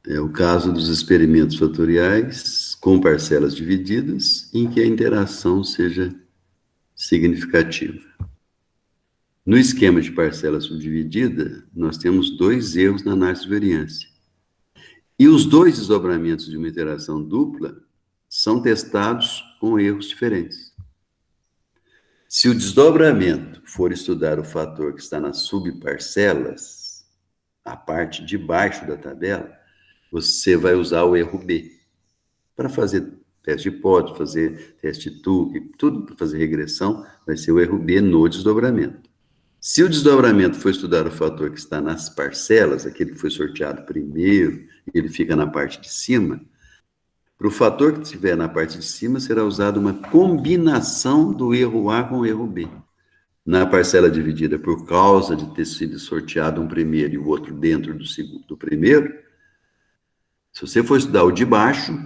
É o caso dos experimentos fatoriais com parcelas divididas, em que a interação seja significativa. No esquema de parcela subdividida, nós temos dois erros na análise de variância. E os dois desdobramentos de uma interação dupla são testados com erros diferentes. Se o desdobramento for estudar o fator que está nas subparcelas, a parte de baixo da tabela, você vai usar o erro B para fazer teste de hipótese, fazer teste de Turing, tudo para fazer regressão, vai ser o erro B no desdobramento. Se o desdobramento for estudar o fator que está nas parcelas, aquele que foi sorteado primeiro, ele fica na parte de cima, para o fator que estiver na parte de cima, será usada uma combinação do erro A com o erro B. Na parcela dividida por causa de ter sido sorteado um primeiro e o outro dentro do primeiro, se você for estudar o de baixo,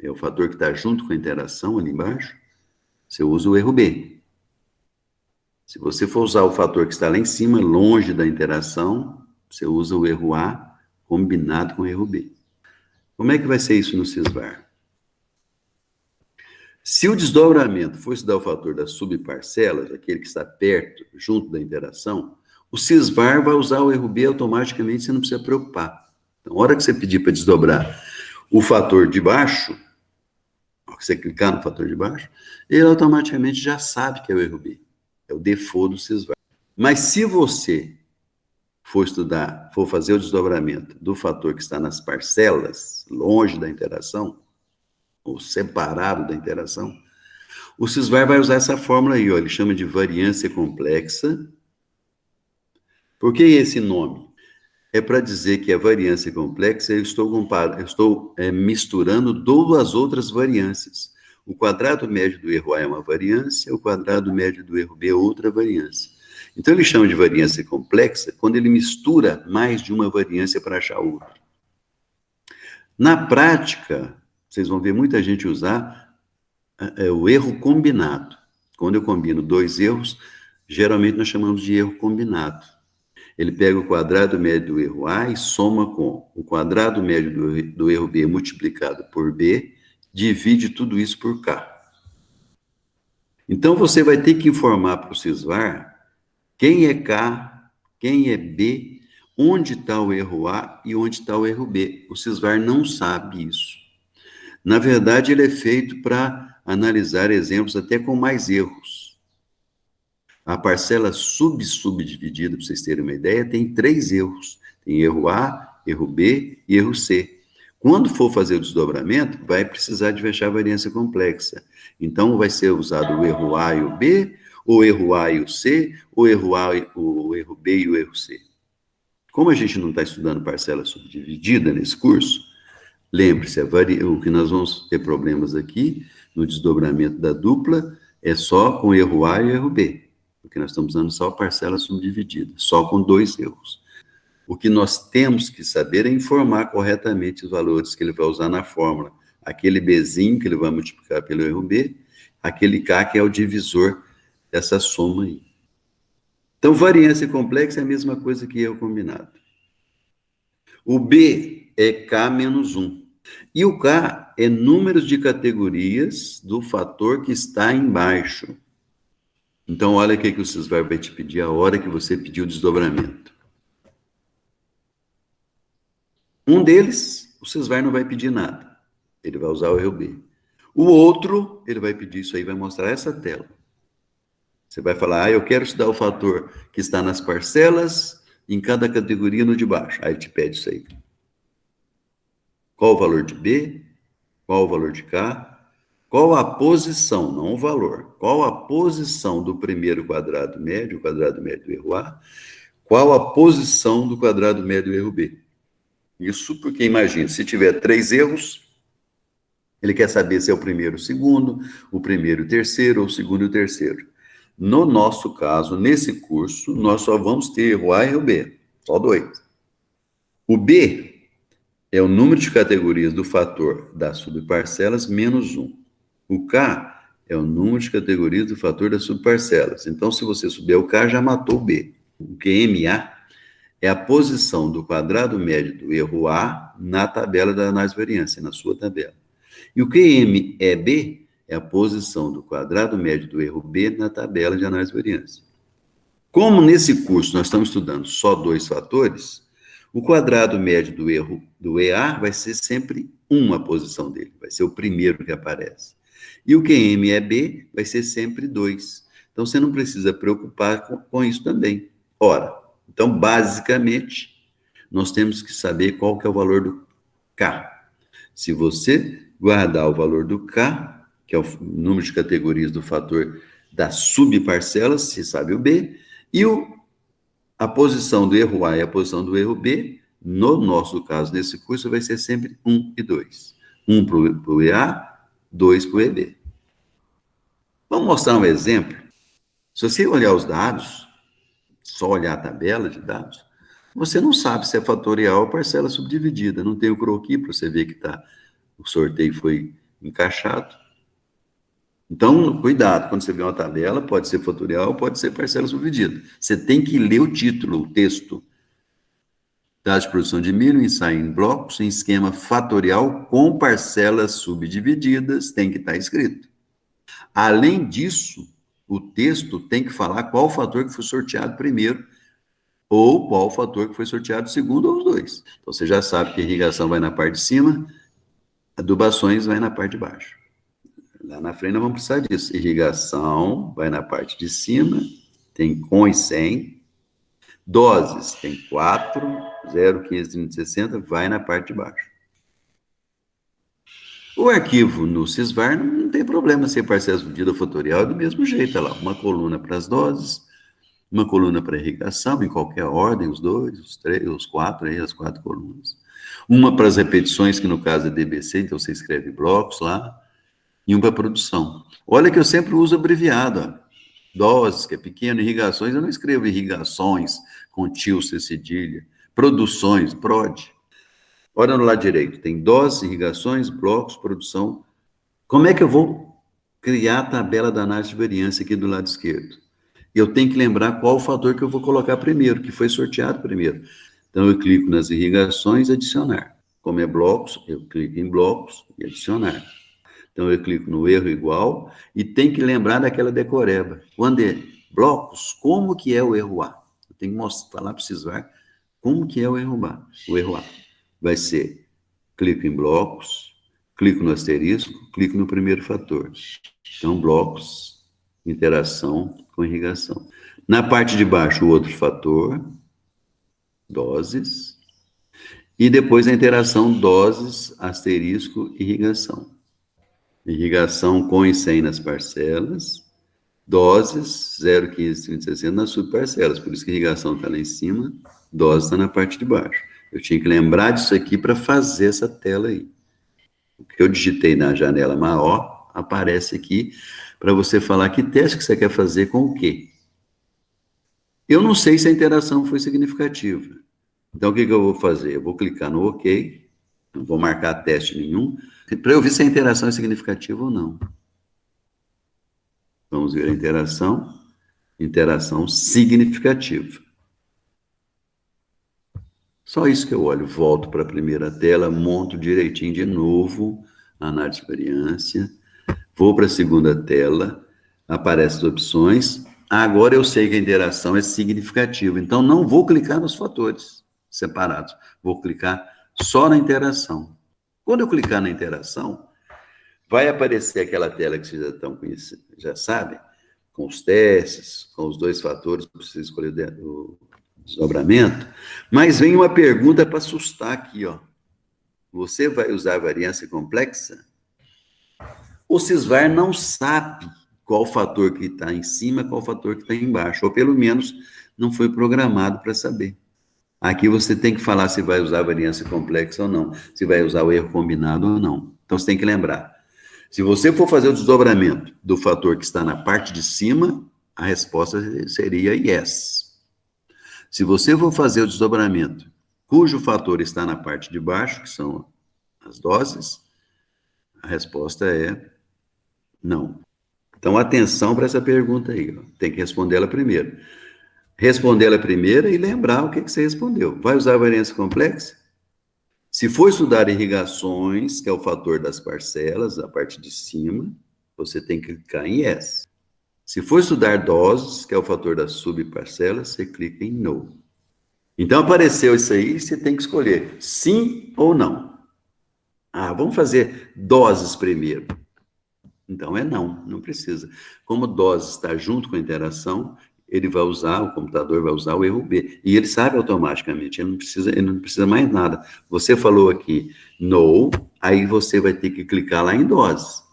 é o fator que está junto com a interação ali embaixo, você usa o erro B. Se você for usar o fator que está lá em cima, longe da interação, você usa o erro A combinado com o erro B. Como é que vai ser isso no SISVAR? Se o desdobramento for estudar o fator das subparcelas, aquele que está perto, junto da interação, o SISVAR vai usar o erro B automaticamente, você não precisa preocupar. Então, na hora que você pedir para desdobrar o fator de baixo, que você clicar no fator de baixo, ele automaticamente já sabe que é o erro B. É o default do SISVAR. Mas se você for fazer o desdobramento do fator que está nas parcelas, longe da interação, ou separado da interação, o SISVAR vai usar essa fórmula aí, ó, ele chama de variância complexa. Por que esse nome? É para dizer que a variância complexa eu estou misturando duas outras variâncias. O quadrado médio do erro A é uma variância, o quadrado médio do erro B é outra variância. Então, ele chama de variância complexa quando ele mistura mais de uma variância para achar outra. Na prática, vocês vão ver muita gente usar o erro combinado. Quando eu combino dois erros, geralmente nós chamamos de erro combinado. Ele pega o quadrado médio do erro A e soma com o quadrado médio do erro B multiplicado por B, divide tudo isso por K. Então, você vai ter que informar para o SISVAR quem é K, quem é B, onde está o erro A e onde está o erro B. O SISVAR não sabe isso. Na verdade, ele é feito para analisar exemplos até com mais erros. A parcela subdividida, para vocês terem uma ideia, tem 3 erros. Tem erro A, erro B e erro C. Quando for fazer o desdobramento, vai precisar de fechar a variância complexa. Então, vai ser usado o erro A e o B, ou erro A e o C, ou erro A, o erro B e o erro C. Como a gente não está estudando parcela subdividida nesse curso, lembre-se, o que nós vamos ter problemas aqui, no desdobramento da dupla, é só com erro A e erro B, porque nós estamos usando só parcela subdividida, só com 2 erros. O que nós temos que saber é informar corretamente os valores que ele vai usar na fórmula. Aquele Bzinho que ele vai multiplicar pelo erro B, aquele K que é o divisor dessa soma aí. Então, variância complexa é a mesma coisa que erro combinado. O B é K menos 1. E o K é números de categorias do fator que está embaixo. Então, olha o que o SISVAR vai te pedir a hora que você pediu o desdobramento. Um deles, o SISVAR não vai pedir nada. Ele vai usar o erro B. O outro, ele vai pedir isso aí, vai mostrar essa tela. Você vai falar, eu quero estudar o fator que está nas parcelas, em cada categoria no de baixo. Aí ele te pede isso aí. Qual o valor de B? Qual o valor de K? Qual a posição, não o valor, qual a posição do primeiro quadrado médio, o quadrado médio do erro A? Qual a posição do quadrado médio do erro B? Isso porque, imagina, se tiver 3 erros, ele quer saber se é o primeiro e o primeiro e o terceiro, ou o segundo e o terceiro. No nosso caso, nesse curso, nós só vamos ter erro A e erro B, só 2. O B é o número de categorias do fator das subparcelas menos 1. O K é o número de categorias do fator das subparcelas. Então, se você souber o K, já matou o B. O QMA é a posição do quadrado médio do erro A na tabela da análise de variância, na sua tabela. E o QMEB é a posição do quadrado médio do erro B na tabela de análise de variância. Como nesse curso nós estamos estudando só 2 fatores, o quadrado médio do erro do EA vai ser sempre uma posição dele, vai ser o primeiro que aparece. E o QMEB vai ser sempre 2. Então, você não precisa preocupar com isso também. Ora, então, basicamente, nós temos que saber qual que é o valor do K. Se você guardar o valor do K, que é o número de categorias do fator da subparcela, você sabe o B, e a posição do erro A e a posição do erro B, no nosso caso, nesse curso, vai ser sempre 1 e 2. 1 para o EA, 2 para o EB. Vamos mostrar um exemplo. Se você olhar os dados, só olhar a tabela de dados, você não sabe se é fatorial ou parcela subdividida. Não tem o croquis para você ver que o sorteio foi encaixado. Então, cuidado, quando você vê uma tabela, pode ser fatorial, pode ser parcela subdividida. Você tem que ler o título, o texto. Dados de produção de milho, ensaio em blocos, em esquema fatorial com parcelas subdivididas, tem que estar escrito. Além disso, o texto tem que falar qual fator que foi sorteado primeiro, ou qual fator que foi sorteado segundo, ou os dois. Então, você já sabe que irrigação vai na parte de cima, adubações vai na parte de baixo. Lá na frente nós vamos precisar disso. Irrigação vai na parte de cima, tem com e sem. Doses, tem 4, 0, 15, 30, 60, vai na parte de baixo. O arquivo no Sysvar não tem problema ser parcela medida fatorial, é do mesmo jeito, olha lá, uma coluna para as doses, uma coluna para irrigação, em qualquer ordem, os 2, os 3, os 4, aí, as 4 colunas. Uma para as repetições, que no caso é DBC, então você escreve blocos lá, e um para a produção. Olha que eu sempre uso abreviado, ó. Doses, que é pequeno, irrigações, eu não escrevo irrigações com tio, C cedilha, produções, prod. Olha no lado direito, tem doses, irrigações, blocos, produção. Como é que eu vou criar a tabela da análise de variância aqui do lado esquerdo? Eu tenho que lembrar qual o fator que eu vou colocar primeiro, que foi sorteado primeiro. Então, eu clico nas irrigações, adicionar. Como é blocos, eu clico em blocos e adicionar. Então, eu clico no erro igual e tem que lembrar daquela decoreba. Quando é blocos, como que é o erro A? Eu tenho que falar para o Sysvar como que é o erro A. O erro A vai ser, clico em blocos, clico no asterisco, clico no primeiro fator. Então, blocos, interação com irrigação. Na parte de baixo, o outro fator, doses, e depois a interação doses, asterisco, irrigação. Irrigação com e sem nas parcelas, doses 0, 15, 30, 60 nas subparcelas, por isso que a irrigação está lá em cima, doses está na parte de baixo. Eu tinha que lembrar disso aqui para fazer essa tela aí. O que eu digitei na janela maior aparece aqui para você falar que teste que você quer fazer com o quê. Eu não sei se a interação foi significativa. Então, o que eu vou fazer? Eu vou clicar no OK, não vou marcar teste nenhum, para eu ver se a interação é significativa ou não. Vamos ver a interação significativa. Só isso que eu olho, volto para a primeira tela, monto direitinho de novo a análise de variância, vou para a segunda tela, aparecem as opções, agora eu sei que a interação é significativa, então não vou clicar nos fatores separados, vou clicar só na interação. Quando eu clicar na interação, vai aparecer aquela tela que vocês já estão conhecendo, já sabem, com os testes, com os 2 fatores, para você escolher o desdobramento, mas vem uma pergunta para assustar aqui, ó. Você vai usar a variância complexa? O Sysvar não sabe qual fator que está em cima, qual fator que está embaixo, ou pelo menos não foi programado para saber. Aqui você tem que falar se vai usar a variância complexa ou não, se vai usar o erro combinado ou não. Então, você tem que lembrar. Se você for fazer o desdobramento do fator que está na parte de cima, a resposta seria yes. Se você for fazer o desdobramento cujo fator está na parte de baixo, que são as doses, a resposta é não. Então, atenção para essa pergunta aí, ó. Tem que responder ela primeiro. responder ela primeira e lembrar o que você respondeu. Vai usar a variância complexa? Se for estudar irrigações, que é o fator das parcelas, a parte de cima, você tem que clicar em Yes. Se for estudar doses, que é o fator das subparcelas, você clica em No. Então apareceu isso aí, você tem que escolher sim ou não. Ah, vamos fazer doses primeiro. Então é não, não precisa. Como dose está junto com a interação, ele vai usar, o computador vai usar o erro B. E ele sabe automaticamente, ele não precisa mais nada. Você falou aqui no, aí você vai ter que clicar lá em doses.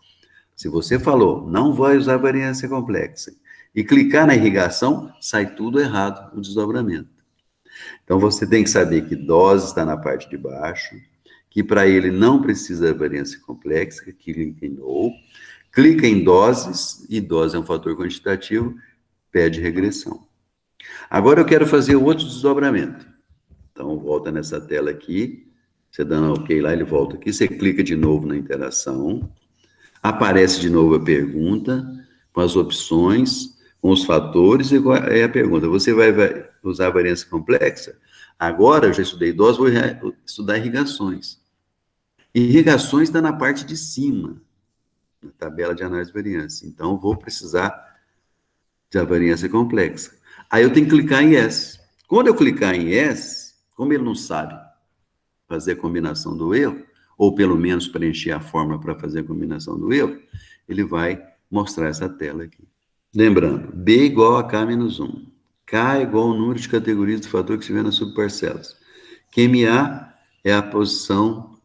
Se você falou não vai usar variância complexa e clicar na irrigação, sai tudo errado, o desdobramento. Então você tem que saber que dose está na parte de baixo, que para ele não precisa variância complexa, que clica em no. Clica em doses, e dose é um fator quantitativo, pede regressão. Agora eu quero fazer outro desdobramento. Então, volta nessa tela aqui, você dando OK lá, ele volta aqui, você clica de novo na interação, aparece de novo a pergunta, com as opções, com os fatores, e é a pergunta, você vai usar a variância complexa? Agora, eu já estudei dose, vou estudar irrigações. Irrigações está na parte de cima, na tabela de análise de variância. Então, vou precisar de variância complexa. Aí eu tenho que clicar em Yes. Quando eu clicar em Yes, como ele não sabe fazer a combinação do erro, ou pelo menos preencher a fórmula para fazer a combinação do erro, ele vai mostrar essa tela aqui. Lembrando, B igual a K menos 1. K igual ao número de categorias do fator que estiver nas subparcelas. QMA é a posição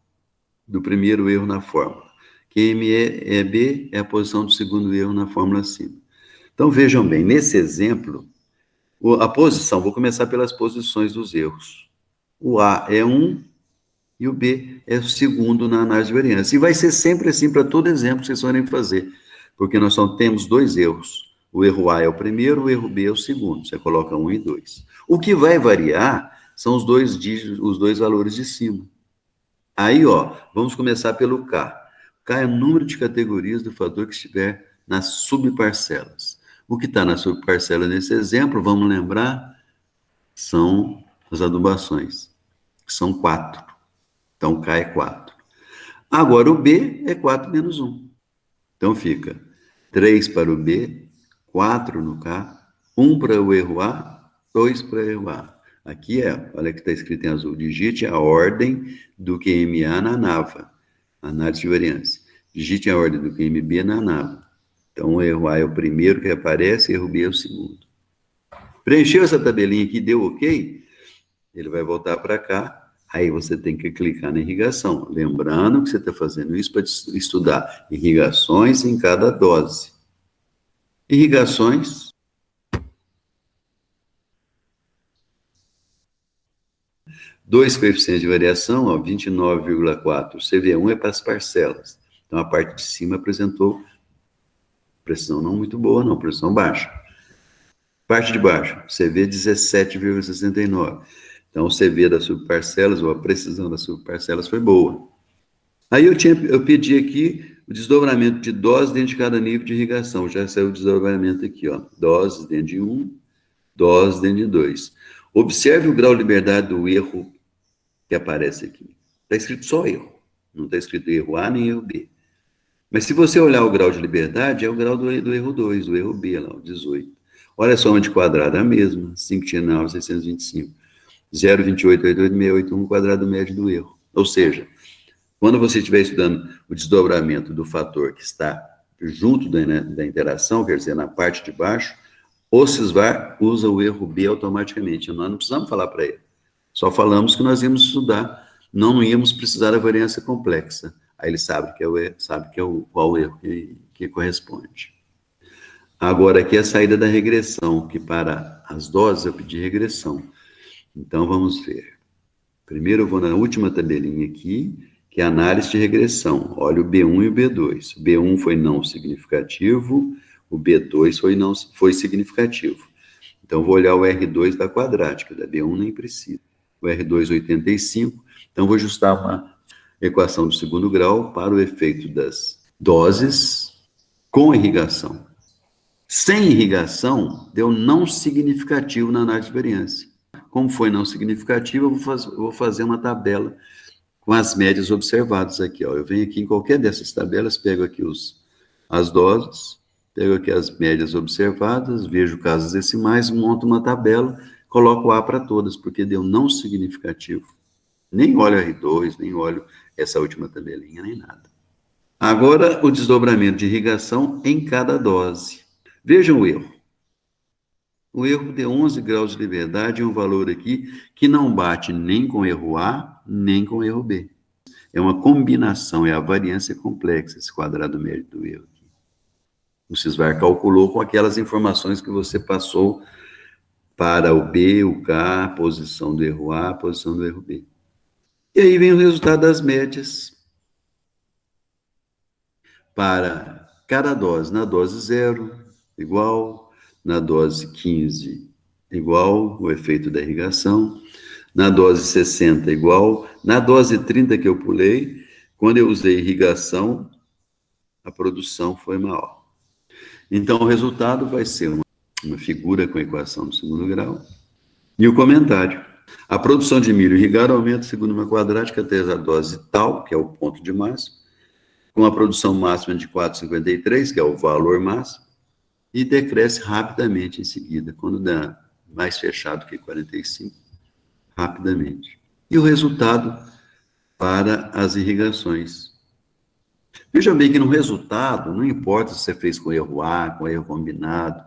do primeiro erro na fórmula. QMB é a posição do segundo erro na fórmula acima. Então, vejam bem, nesse exemplo, a posição, vou começar pelas posições dos erros. O A é 1 e o B é o segundo na análise de variância. E vai ser sempre assim para todo exemplo que vocês forem fazer, porque nós só temos dois erros. O erro A é o primeiro, o erro B é o segundo. Você coloca 1 e 2. O que vai variar são os dois dígitos, os dois valores de cima. Aí, ó, vamos começar pelo K. K é o número de categorias do fator que estiver nas subparcelas. O que está na subparcela nesse exemplo, vamos lembrar, são as adubações, que são 4. Então, K é 4. Agora, o B é 4 menos 1. Então, fica 3 para o B, 4 no K, 1 para o erro A, 2 para o erro A. Aqui olha que está escrito em azul, digite a ordem do QMA na NAVA, análise de variância. Digite a ordem do QMB na NAVA. Então, o erro A é o primeiro que aparece, erro B é o segundo. Preencheu essa tabelinha aqui, deu OK? Ele vai voltar para cá, aí você tem que clicar na irrigação. Lembrando que você está fazendo isso para estudar irrigações em cada dose. Irrigações. Dois coeficientes de variação, ó, 29,4. CV1 é para as parcelas. Então, a parte de cima apresentou pressão não muito boa, não, pressão baixa. Parte de baixo, CV 17,69. Então, o CV das subparcelas, ou a precisão das subparcelas foi boa. Aí eu pedi aqui o desdobramento de doses dentro de cada nível de irrigação. Já saiu o desdobramento aqui, ó. Doses dentro de 1, doses dentro de 2. Observe o grau de liberdade do erro que aparece aqui. Está escrito só erro. Não está escrito erro A nem erro B. Mas se você olhar o grau de liberdade, é o grau do erro 2, do erro B, lá, o 18. Olha a soma de quadrado, a mesma. 5,625. 0,2888,681, quadrado médio do erro. Ou seja, quando você estiver estudando o desdobramento do fator que está junto da interação, quer dizer, na parte de baixo, o Sysvar usa o erro B automaticamente. Nós não precisamos falar para ele. Só falamos que nós íamos estudar, não íamos precisar da variância complexa. Aí ele sabe que é o erro, qual o erro que corresponde. Agora, aqui é a saída da regressão, que para as doses eu pedi regressão. Então, vamos ver. Primeiro eu vou na última tabelinha aqui, que é a análise de regressão. Olha o B1 e o B2. O B1 foi não significativo, o B2 foi significativo. Então, vou olhar o R2 da quadrática, da B1 nem precisa. O R2, 85. Então, vou ajustar uma equação do segundo grau para o efeito das doses com irrigação. Sem irrigação, deu não significativo na análise de variância. Como foi não significativo, eu vou fazer uma tabela com as médias observadas aqui. Ó. Eu venho aqui em qualquer dessas tabelas, pego aqui as doses, pego aqui as médias observadas, vejo casas decimais, monto uma tabela, coloco A para todas, porque deu não significativo. Nem olho R2, nem olho essa última tabelinha, nem nada. Agora, o desdobramento de irrigação em cada dose. Vejam o erro. O erro deu 11 graus de liberdade, é um valor aqui que não bate nem com erro A, nem com erro B. É uma combinação, é a variância complexa, esse quadrado médio do erro. O Sysvar calculou com aquelas informações que você passou para o B, o K, a posição do erro A, a posição do erro B. E aí vem o resultado das médias para cada dose. Na dose 0, igual. Na dose 15, igual. O efeito da irrigação. Na dose 60, igual. Na dose 30 que eu pulei, quando eu usei irrigação, a produção foi maior. Então, o resultado vai ser uma figura com a equação do segundo grau e o comentário. A produção de milho irrigado aumenta segundo uma quadrática até a dose tal, que é o ponto de máximo, com a produção máxima de 4,53, que é o valor máximo, e decresce rapidamente em seguida, quando dá mais fechado que 45, rapidamente. E o resultado para as irrigações. Veja bem que no resultado, não importa se você fez com erro A, com erro combinado,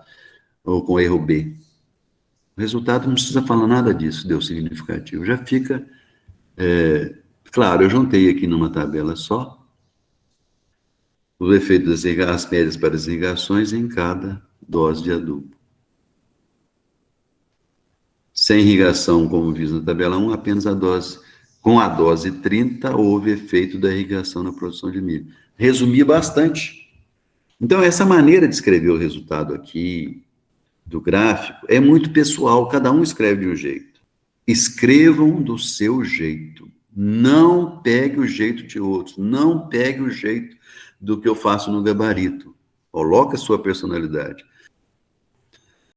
ou com erro B. O resultado não precisa falar nada disso, deu significativo. Já fica, claro, eu juntei aqui numa tabela só, os efeitos das médias para as irrigações em cada dose de adubo. Sem irrigação, como visto na tabela 1, apenas a dose, com a dose 30, houve efeito da irrigação na produção de milho. Resumi bastante. Então, essa maneira de escrever o resultado aqui, do gráfico, é muito pessoal, cada um escreve de um jeito. Escrevam do seu jeito. Não pegue o jeito de outros, não pegue o jeito do que eu faço no gabarito. Coloque a sua personalidade.